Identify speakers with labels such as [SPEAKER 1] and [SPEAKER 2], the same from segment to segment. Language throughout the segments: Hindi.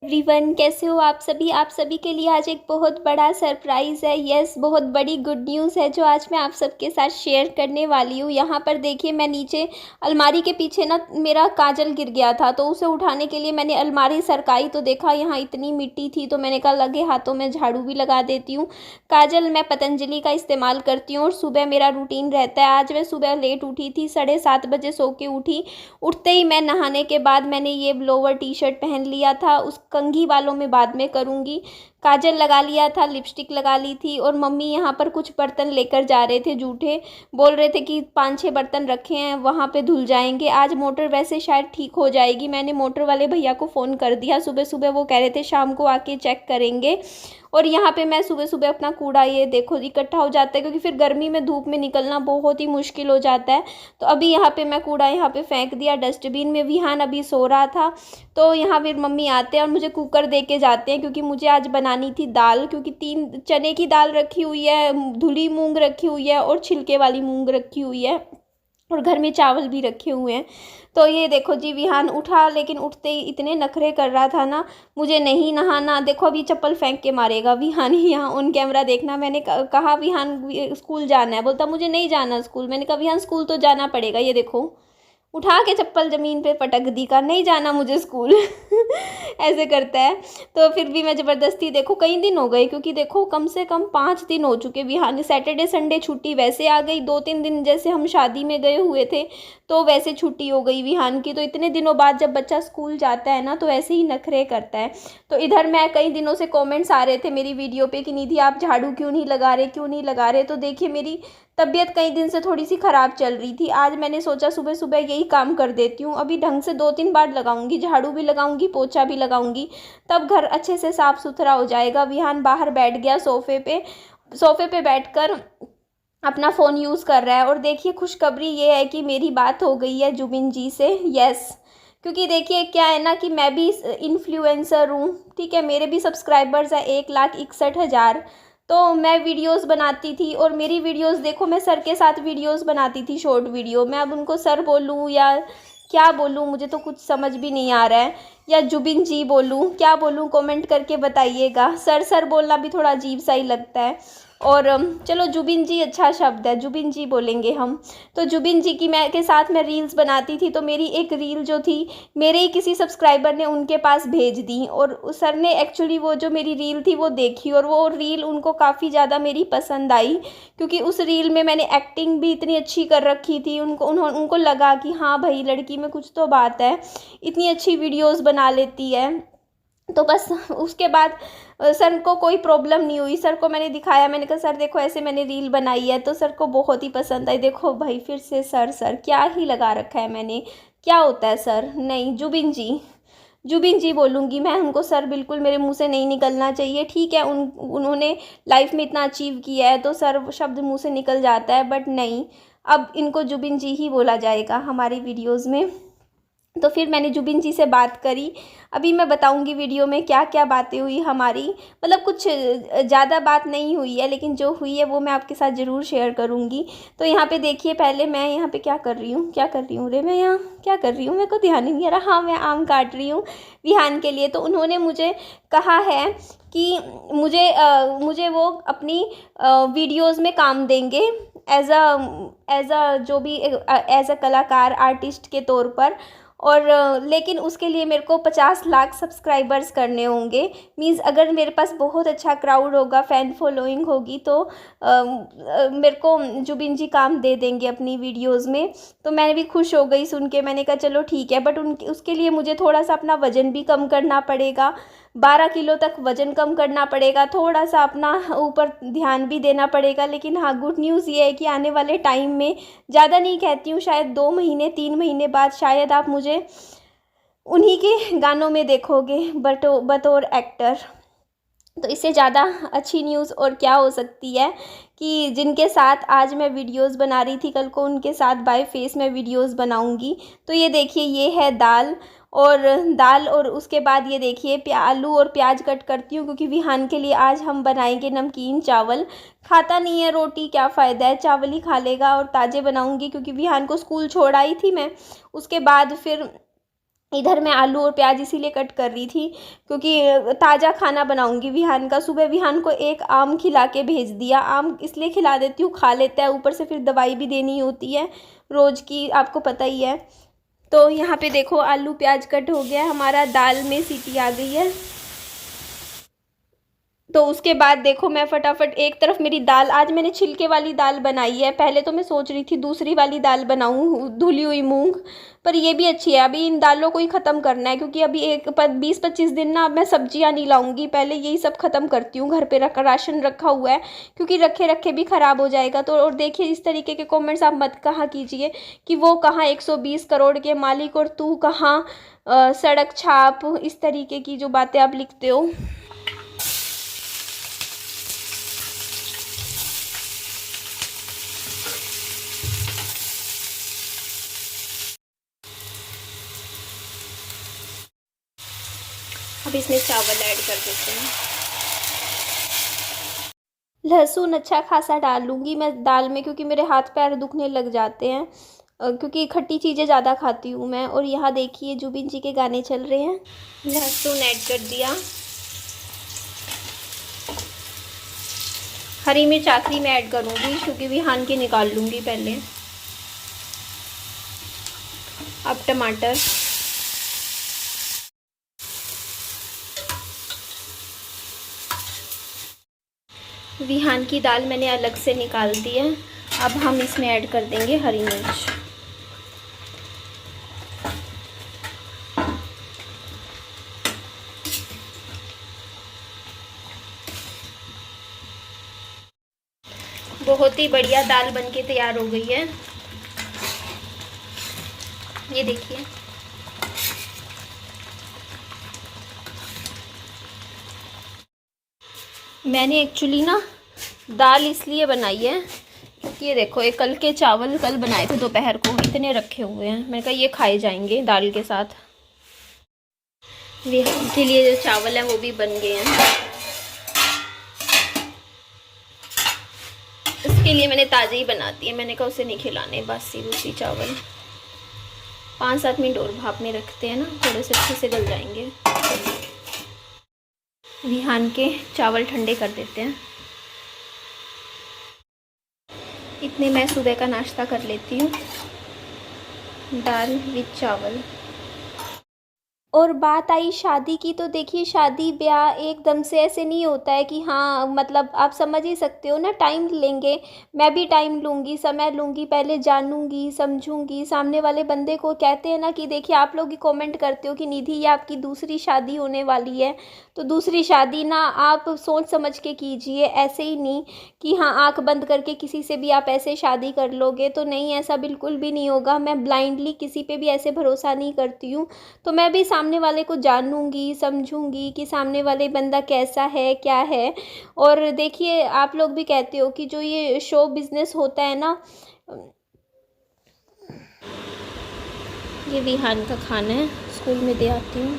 [SPEAKER 1] एवरीवन, कैसे हो आप सभी के लिए आज एक बहुत बड़ा सरप्राइज़ है। यस, बहुत बड़ी गुड न्यूज़ है जो आज मैं आप सबके साथ शेयर करने वाली हूँ। यहाँ पर देखिए, मैं नीचे अलमारी के पीछे ना मेरा काजल गिर गया था, तो उसे उठाने के लिए मैंने अलमारी सरकाई तो देखा यहाँ इतनी मिट्टी थी, तो मैंने कहा लगे हाथों में झाड़ू भी लगा देती हूँ। काजल मैं पतंजलि का इस्तेमाल करती हूँ और सुबह मेरा रूटीन रहता है। आज मैं सुबह लेट उठी थी, 7:30 बजे सो के उठी। उठते ही मैं नहाने के बाद मैंने ये लोअर टी शर्ट पहन लिया था, उस कंघी वालों में बाद में करूँगी। काजल लगा लिया था, लिपस्टिक लगा ली थी और मम्मी यहाँ पर कुछ बर्तन लेकर जा रहे थे जूठे। बोल रहे थे कि 5-6 बर्तन रखे हैं वहाँ पे धुल जाएंगे। आज मोटर वैसे शायद ठीक हो जाएगी। मैंने मोटर वाले भैया को फ़ोन कर दिया सुबह सुबह, वो कह रहे थे शाम को आके चेक करेंगे। और यहाँ पे मैं सुबह सुबह अपना कूड़ा ये देखो इकट्ठा हो जाता है, क्योंकि फिर गर्मी में धूप में निकलना बहुत ही मुश्किल हो जाता है। तो अभी यहाँ पे मैं कूड़ा यहाँ पे फेंक दिया डस्टबिन में। विहान अभी सो रहा था, तो यहाँ फिर मम्मी आते हैं और मुझे कुकर दे के जाते हैं, क्योंकि मुझे आज बनानी थी दाल। क्योंकि 3 चने की दाल रखी हुई है, धुली मूंग रखी हुई है और छिलके वाली मूंग रखी हुई है, और घर में चावल भी रखे हुए हैं। तो ये देखो जी, विहान उठा, लेकिन उठते ही इतने नखरे कर रहा था ना, मुझे नहीं नहाना। देखो अभी चप्पल फेंक के मारेगा विहान ही। यहाँ ऑन कैमरा देखना, मैंने कहा विहान स्कूल जाना है, बोलता मुझे नहीं जाना स्कूल। मैंने कहा विहान स्कूल तो जाना पड़ेगा। ये देखो उठा के चप्पल ज़मीन पे पटक दी, का नहीं जाना मुझे स्कूल। ऐसे करता है। तो फिर भी मैं ज़बरदस्ती, देखो कई दिन हो गए, क्योंकि देखो कम से कम 5 दिन हो चुके। विहान सैटरडे संडे छुट्टी वैसे आ गई, 2-3 दिन जैसे हम शादी में गए हुए थे तो वैसे छुट्टी हो गई विहान की। तो इतने दिनों बाद जब बच्चा स्कूल जाता है ना, तो ऐसे ही नखरे करता है। तो इधर मैं कई दिनों से कमेंट्स आ रहे थे मेरी वीडियो पे कि निधि आप झाड़ू क्यों नहीं लगा रहे, क्यों नहीं लगा रहे। तो देखिए मेरी तबीयत कई दिन से थोड़ी सी ख़राब चल रही थी। आज मैंने सोचा सुबह सुबह यही काम कर देती हूँ। अभी ढंग से 2-3 बार लगाऊंगी, झाड़ू भी लगाऊंगी, पोछा भी लगाऊंगी, तब घर अच्छे से साफ़ सुथरा हो जाएगा। विहान बाहर बैठ गया सोफ़े पे बैठकर अपना फ़ोन यूज़ कर रहा है। और देखिए खुशखबरी ये है कि मेरी बात हो गई है जुबिन जी से। यस, क्योंकि देखिए क्या है ना कि मैं भी इन्फ्लुएंसर हूँ, ठीक है। मेरे भी सब्सक्राइबर्स हैं 1,61,000। तो मैं वीडियोस बनाती थी, और मेरी वीडियोस देखो, मैं सर के साथ वीडियोस बनाती थी, शॉर्ट वीडियो। मैं अब उनको सर बोलूँ या क्या बोलूँ, मुझे तो कुछ समझ भी नहीं आ रहा है। या जुबिन जी बोलूँ, क्या बोलूँ, कमेंट करके बताइएगा। सर सर बोलना भी थोड़ा अजीब सा ही लगता है। और चलो जुबिन जी अच्छा शब्द है, जुबिन जी बोलेंगे हम। तो जुबिन जी की के साथ मैं रील्स बनाती थी, तो मेरी एक रील जो थी मेरे ही किसी सब्सक्राइबर ने उनके पास भेज दी, और उस सर ने एक्चुअली वो जो मेरी रील थी वो देखी, और वो रील उनको काफ़ी ज़्यादा मेरी पसंद आई। क्योंकि उस रील में मैंने एक्टिंग भी इतनी अच्छी कर रखी थी। उनको लगा कि हाँ भाई लड़की में कुछ तो बात है, इतनी अच्छी वीडियोज़ बना लेती है। तो बस उसके बाद सर को कोई प्रॉब्लम नहीं हुई। सर को मैंने दिखाया, मैंने कहा सर देखो ऐसे मैंने रील बनाई है, तो सर को बहुत ही पसंद आई। देखो भाई फिर से सर सर क्या ही लगा रखा है मैंने, क्या होता है सर। नहीं, जुबिन जी, जुबिन जी बोलूँगी मैं उनको। सर बिल्कुल मेरे मुंह से नहीं निकलना चाहिए, ठीक है। उन्होंने लाइफ में इतना अचीव किया है तो सर शब्द मुंह से निकल जाता है, बट नहीं, अब इनको जुबिन जी ही बोला जाएगा हमारी वीडियोज़ में। तो फिर मैंने जुबिन जी से बात करी। अभी मैं बताऊंगी वीडियो में क्या क्या बातें हुई हमारी। मतलब कुछ ज़्यादा बात नहीं हुई है, लेकिन जो हुई है वो मैं आपके साथ ज़रूर शेयर करूंगी। तो यहाँ पे देखिए, पहले मैं यहाँ पे क्या कर रही हूँ रे, मैं यहाँ क्या कर रही हूँ, मेरे को ध्यान ही नहीं आ रहा। हाँ, मैं आम काट रही हूँ विहान के लिए। तो उन्होंने मुझे कहा है कि मुझे वो अपनी वीडियोज़ में काम देंगे एज अ जो भी एज अ कलाकार आर्टिस्ट के तौर पर। और लेकिन उसके लिए मेरे को 50 लाख सब्सक्राइबर्स करने होंगे। मीन्स अगर मेरे पास बहुत अच्छा क्राउड होगा, फ़ैन फॉलोइंग होगी, तो मेरे को जुबिन जी काम दे देंगे अपनी वीडियोस में। तो मैं भी खुश हो गई सुन के। मैंने कहा चलो ठीक है, बट उसके लिए मुझे थोड़ा सा अपना वज़न भी कम करना पड़ेगा। 12 किलो तक वज़न कम करना पड़ेगा, थोड़ा सा अपना ऊपर ध्यान भी देना पड़ेगा। लेकिन हाँ, गुड न्यूज़ ये है कि आने वाले टाइम में, ज़्यादा नहीं कहती हूँ, शायद 2 महीने 3 महीने बाद शायद आप मुझे उन्हीं के गानों में देखोगे बतौर एक्टर। तो इससे ज़्यादा अच्छी न्यूज़ और क्या हो सकती है कि जिनके साथ आज मैं वीडियोस बना रही थी, कल को उनके साथ बाय फेस मैं वीडियोस बनाऊंगी। तो ये देखिए, ये है दाल और उसके बाद ये देखिए आलू और प्याज कट करती हूँ, क्योंकि विहान के लिए आज हम बनाएंगे नमकीन चावल। खाता नहीं है रोटी, क्या फ़ायदा है, चावल ही खा लेगा। और ताज़े बनाऊंगी क्योंकि विहान को स्कूल छोड़ आई थी मैं। उसके बाद फिर इधर मैं आलू और प्याज इसीलिए कट कर रही थी क्योंकि ताज़ा खाना बनाऊंगी विहान का। सुबह विहान को एक आम खिला के भेज दिया। आम इसलिए खिला देती हूँ, खा लेता है, ऊपर से फिर दवाई भी देनी होती है रोज़ की, आपको पता ही है। तो यहाँ पे देखो आलू प्याज कट हो गया हमारा, दाल में सीटी आ गई है। तो उसके बाद देखो मैं फटाफट, एक तरफ मेरी दाल, आज मैंने छिलके वाली दाल बनाई है। पहले तो मैं सोच रही थी दूसरी वाली दाल बनाऊं, धुली हुई मूंग, पर ये भी अच्छी है। अभी इन दालों को ही ख़त्म करना है क्योंकि अभी 20-25 दिन ना अब मैं सब्जियां नहीं लाऊंगी। पहले यही सब ख़त्म करती हूँ, घर पे राशन रखा हुआ है क्योंकि रखे रखे भी ख़राब हो जाएगा। तो और देखिए इस तरीके के कॉमेंट्स आप मत कहा कीजिए कि वो कहाँ 120 करोड़ के मालिक और तू कहाँ सड़क छाप, इस तरीके की जो बातें आप लिखते हो। अब इसमें चावल ऐड कर देते हैं। लहसुन अच्छा खासा डालूंगी मैं दाल में क्योंकि मेरे हाथ पैर दुखने लग जाते हैं क्योंकि खट्टी चीज़ें ज़्यादा खाती हूँ मैं। और यहाँ देखिए जुबिन जी के गाने चल रहे हैं। लहसुन ऐड कर दिया। हरी मिर्च आखिरी में ऐड करूँगी क्योंकि विहान की निकाल लूँगी पहले। अब टमाटर, विहान की दाल मैंने अलग से निकाल दी है। अब हम इसमें ऐड कर देंगे हरी मिर्च। बहुत ही बढ़िया दाल बनके तैयार हो गई है, ये देखिए। मैंने एक्चुअली ना दाल इसलिए बनाई है क्योंकि ये देखो, ये कल के चावल कल बनाए थे दोपहर को, इतने रखे हुए हैं। मैंने कहा ये खाए जाएंगे दाल के साथ। विहान के लिए जो चावल है वो भी बन गए हैं। इसके लिए मैंने ताज़े ही बनाती है, मैंने कहा उसे नहीं खिलाने बासी बूसी चावल। 5-7 मिनट और भाप में रखते हैं ना, थोड़े से अच्छे से गल जाएंगे। विहान के चावल ठंडे कर देते हैं। इतने मैं सुबह का नाश्ता कर लेती हूँ, दाल विद चावल। और बात आई शादी की, तो देखिए शादी ब्याह एकदम से ऐसे नहीं होता है कि हाँ, मतलब आप समझ ही सकते हो ना, टाइम लेंगे। मैं भी टाइम लूँगी, समय लूँगी, पहले जानूँगी समझूँगी सामने वाले बंदे को। कहते हैं ना कि देखिए आप लोग ही कमेंट करते हो कि निधि ये आपकी दूसरी शादी होने वाली है, तो दूसरी शादी ना आप सोच समझ के कीजिए, ऐसे ही नहीं कि हाँ आँख बंद करके किसी से भी आप ऐसे शादी कर लोगे तो नहीं, ऐसा बिल्कुल भी नहीं होगा। मैं ब्लाइंडली किसी पे भी ऐसे भरोसा नहीं करती हूँ। तो मैं भी सामने वाले को जानूंगी समझूंगी कि सामने वाले बंदा कैसा है क्या है। और देखिए आप लोग भी कहते हो कि जो ये शो बिजनेस होता है ना, ये विहान का खाना है, स्कूल में दे आती हूँ।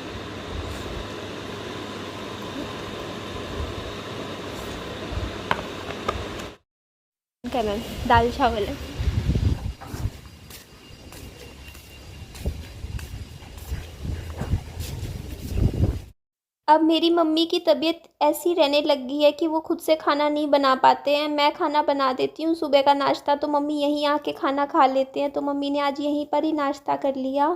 [SPEAKER 1] क्या मैम, दाल चावल है। अब मेरी मम्मी की तबीयत ऐसी रहने लगी है कि वो खुद से खाना नहीं बना पाते हैं, मैं खाना बना देती हूँ सुबह का नाश्ता, तो मम्मी यहीं आके खाना खा लेते हैं। तो मम्मी ने आज यहीं पर ही नाश्ता कर लिया।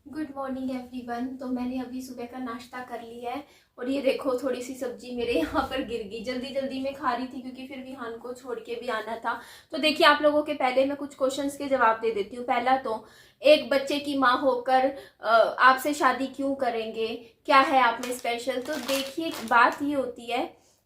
[SPEAKER 1] Good morning everyone. तो मैंने अभी सुबह का नाश्ता कर लिया है और ये देखो थोड़ी सी सब्जी मेरे यहाँ पर गिर गई। जल्दी जल्दी में खा रही थी क्योंकि फिर विहान को छोड़ के भी आना था। तो देखिए आप लोगों के पहले मैं कुछ क्वेश्चंस के जवाब दे देती हूँ। पहला तो, एक बच्चे की माँ होकर आपसे शादी क्यों करेंगे, क्या है आप में स्पेशल? तो देखिए बात ये होती है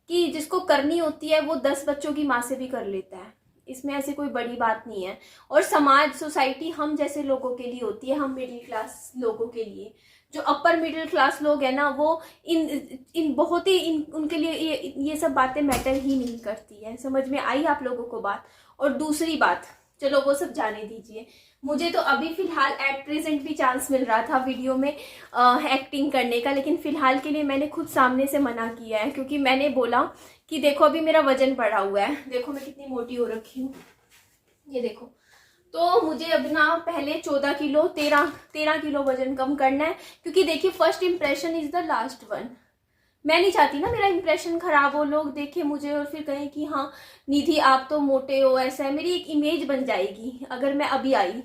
[SPEAKER 1] कि जिसको करनी होती है वो 10 बच्चों की माँ से भी कर लेता है, इसमें ऐसी कोई बड़ी बात नहीं है। और समाज सोसाइटी हम जैसे लोगों के लिए होती है, हम मिडिल क्लास लोगों के लिए। जो अपर मिडिल क्लास लोग हैं ना, वो इन बहुत ही उनके लिए ये सब बातें मैटर ही नहीं करती है। समझ में आई आप लोगों को बात? और दूसरी बात, चलो वो सब जाने दीजिए। मुझे तो अभी फिलहाल एट प्रेजेंट भी चांस मिल रहा था वीडियो में एक्टिंग करने का, लेकिन फिलहाल के लिए मैंने खुद सामने से मना किया है क्योंकि मैंने बोला कि देखो अभी मेरा वजन बढ़ा हुआ है, देखो मैं कितनी मोटी हो रखी हूँ, ये देखो तो मुझे अब ना पहले 14 किलो 13 किलो वजन कम करना है, क्योंकि देखिए first impression is the last one. मैं नहीं चाहती ना मेरा इंप्रेशन खराब हो, लोग देखे मुझे और फिर कहें कि हाँ निधि आप तो मोटे हो, ऐसा है, मेरी एक इमेज बन जाएगी अगर मैं अभी आई।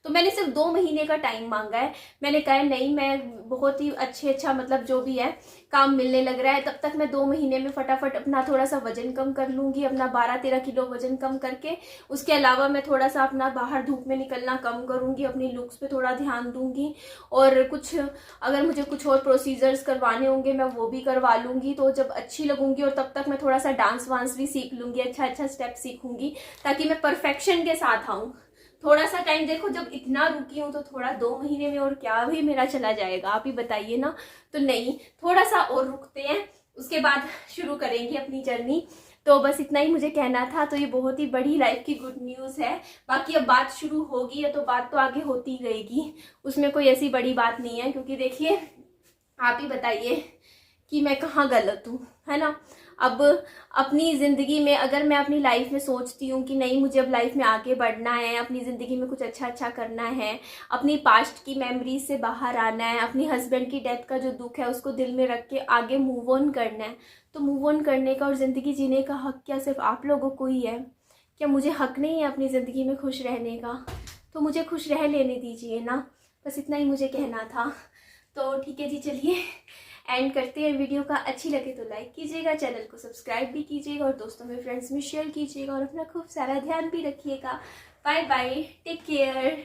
[SPEAKER 1] तो मैंने सिर्फ 2 महीने का टाइम मांगा है। मैंने कहा नहीं, मैं बहुत ही अच्छा मतलब जो भी है काम मिलने लग रहा है, तब तक मैं 2 महीने में फटाफट अपना थोड़ा सा वजन कम कर लूंगी, अपना 12-13 किलो वजन कम करके। उसके अलावा मैं थोड़ा सा अपना बाहर धूप में निकलना कम करूंगी, अपनी लुक्स पे थोड़ा ध्यान दूंगी, और कुछ अगर मुझे कुछ और प्रोसीजर्स करवाने होंगे मैं वो भी करवा लूंगी, तो जब अच्छी लगूंगी। और तब तक मैं थोड़ा सा डांस वांस भी सीख लूंगी, अच्छा स्टेप सीखूंगी, ताकि मैं परफेक्शन के साथ आऊँ। थोड़ा सा टाइम देखो, जब इतना रुकी हूँ तो थोड़ा 2 महीने में और क्या भी मेरा चला जाएगा, आप ही बताइए ना। तो नहीं, थोड़ा सा और रुकते हैं, उसके बाद शुरू करेंगे अपनी जर्नी। तो बस इतना ही मुझे कहना था। तो ये बहुत ही बड़ी लाइफ की गुड न्यूज़ है। बाकी अब बात शुरू होगी है तो बात तो आगे होती ही रहेगी, उसमें कोई ऐसी बड़ी बात नहीं है। क्योंकि देखिए आप ही बताइए कि मैं कहाँ गलत हूँ, है ना। अब अपनी ज़िंदगी में अगर मैं अपनी लाइफ में सोचती हूँ कि नहीं मुझे अब लाइफ में आगे बढ़ना है, अपनी ज़िंदगी में कुछ अच्छा करना है, अपनी पास्ट की मेमोरीज से बाहर आना है, अपनी हस्बैंड की डेथ का जो दुख है उसको दिल में रख के आगे मूव ऑन करना है, तो मूव ऑन करने का और ज़िंदगी जीने का हक क्या सिर्फ आप लोगों को ही है? क्या मुझे हक नहीं है अपनी ज़िंदगी में खुश रहने का? तो मुझे खुश रह लेने दीजिए ना। बस इतना ही मुझे कहना था। तो ठीक है जी, चलिए एंड करते हैं वीडियो का। अच्छी लगे तो लाइक कीजिएगा, चैनल को सब्सक्राइब भी कीजिएगा, और दोस्तों में फ्रेंड्स में शेयर कीजिएगा, और अपना खूब सारा ध्यान भी रखिएगा। Bye bye, take care.